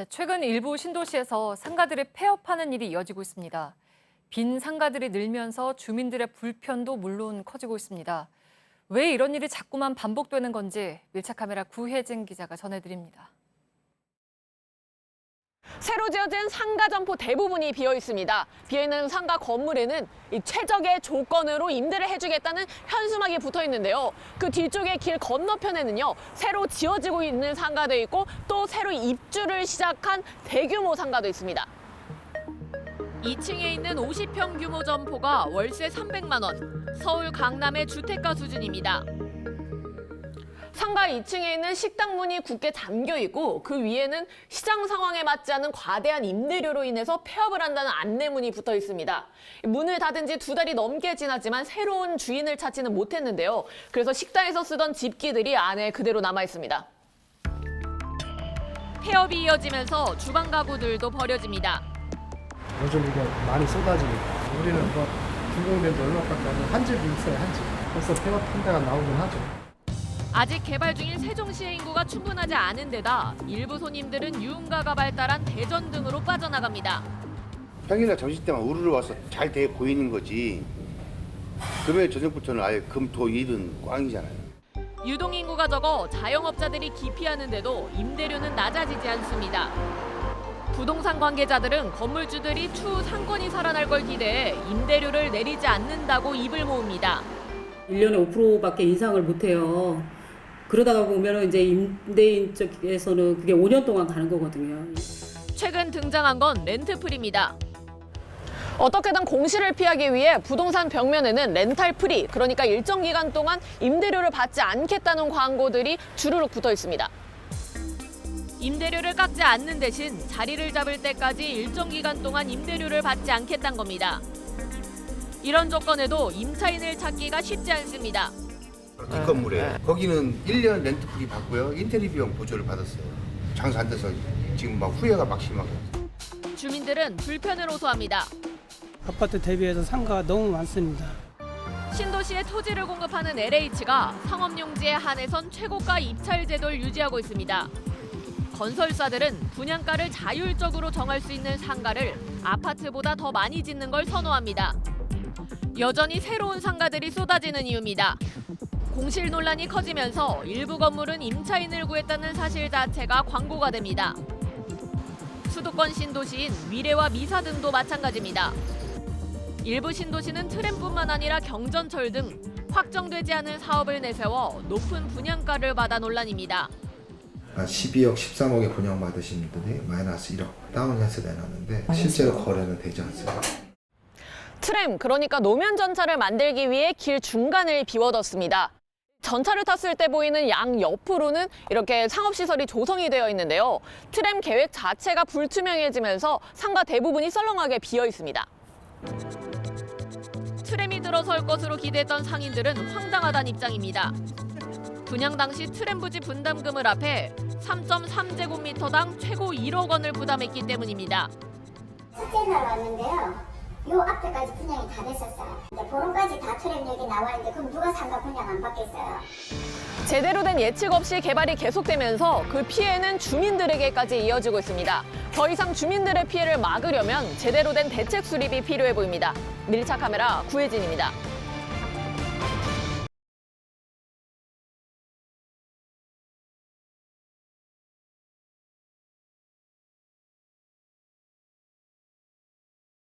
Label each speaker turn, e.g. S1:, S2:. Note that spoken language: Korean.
S1: 네, 최근 일부 신도시에서 상가들을 폐업하는 일이 이어지고 있습니다. 빈 상가들이 늘면서 주민들의 불편도 물론 커지고 있습니다. 왜 이런 일이 자꾸만 반복되는 건지 밀착카메라 구혜진 기자가 전해드립니다.
S2: 새로 지어진 상가 점포 대부분이 비어 있습니다. 비어있는 상가 건물에는 이 최적의 조건으로 임대를 해주겠다는 현수막이 붙어 있는데요. 그 뒤쪽의 길 건너편에는요, 새로 지어지고 있는 상가도 있고 또 새로 입주를 시작한 대규모 상가도 있습니다. 2층에 있는 50평 규모 점포가 월세 300만 원, 서울 강남의 주택가 수준입니다. 상가 2층에 있는 식당 문이 굳게 잠겨 있고 그 위에는 시장 상황에 맞지 않은 과대한 임대료로 인해서 폐업을 한다는 안내문이 붙어 있습니다. 문을 닫은 지 2달이 넘게 지났지만 새로운 주인을 찾지는 못했는데요. 그래서 식당에서 쓰던 집기들이 안에 그대로 남아 있습니다. 폐업이 이어지면서 주방 가구들도 버려집니다.
S3: 요즘 이게 많이 쏟아지니까 우리는 뭐 준공된 지 얼마밖에 안 돼서 한 집이 있어요, 한 집. 벌써 폐업한 데가 나오긴 하죠.
S2: 아직 개발 중인 세종시의 인구가 충분하지 않은 데다 일부 손님들은 유흥가가 발달한 대전 등으로 빠져나갑니다.
S4: 평일날 점심때만 우르르 와서 잘 돼 보이는 거지. 금요일 저녁부터는 아예 금, 토, 일은 꽝이잖아요.
S2: 유동인구가 적어 자영업자들이 기피하는데도 임대료는 낮아지지 않습니다. 부동산 관계자들은 건물주들이 추후 상권이 살아날 걸 기대해 임대료를 내리지 않는다고 입을 모읍니다.
S5: 1년에 5%밖에 인상을 못해요. 그러다가 보면 이제 임대인 쪽에서는 그게 5년 동안 가는 거거든요.
S2: 최근 등장한 건 렌트풀입니다. 어떻게든 공시를 피하기 위해 부동산 벽면에는 렌탈 프리, 그러니까 일정 기간 동안 임대료를 받지 않겠다는 광고들이 주르륵 붙어 있습니다. 임대료를 깎지 않는 대신 자리를 잡을 때까지 일정 기간 동안 임대료를 받지 않겠다는 겁니다. 이런 조건에도 임차인을 찾기가 쉽지 않습니다.
S4: 뒷건물에 거기는 1년 렌트풀이 받고요. 인테리어 비용 보조를 받았어요. 장사 안 돼서 지금 막 후회가 막심하고.
S2: 주민들은 불편을 호소합니다.
S6: 아파트 대비해서 상가가 너무 많습니다.
S2: 신도시에 토지를 공급하는 LH가 상업용지에 한해선 최고가 입찰 제도를 유지하고 있습니다. 건설사들은 분양가를 자율적으로 정할 수 있는 상가를 아파트보다 더 많이 짓는 걸 선호합니다. 여전히 새로운 상가들이 쏟아지는 이유입니다. 공실 논란이 커지면서 일부 건물은 임차인을 구했다는 사실 자체가 광고가 됩니다. 수도권 신도시인 위례와 미사 등도 마찬가지입니다. 일부 신도시는 트램뿐만 아니라 경전철 등 확정되지 않은 사업을 내세워 높은 분양가를 받아 논란입니다.
S7: 12억, 13억에 분양받으신 분들이 마이너스 1억 다운해서 내놨는데 실제로 거래는 되지 않습니다.
S2: 트램, 그러니까 노면 전차를 만들기 위해 길 중간을 비워뒀습니다. 전차를 탔을 때 보이는 양 옆으로는 이렇게 상업시설이 조성이 되어 있는데요. 트램 계획 자체가 불투명해지면서 상가 대부분이 썰렁하게 비어 있습니다. 트램이 들어설 것으로 기대했던 상인들은 황당하다는 입장입니다. 분양 당시 트램 부지 분담금을 합해 3.3제곱미터당 최고 1억 원을 부담했기 때문입니다.
S8: 첫째 날 왔는데요. 요 앞에까지 분양이 다 됐었어요. 근데 보름까지 다 트램역이 나와 있는데 그럼 누가 상가 분양 안 받겠어요?
S2: 제대로 된 예측 없이 개발이 계속되면서 그 피해는 주민들에게까지 이어지고 있습니다. 더 이상 주민들의 피해를 막으려면 제대로 된 대책 수립이 필요해 보입니다. 밀착 카메라 구혜진입니다.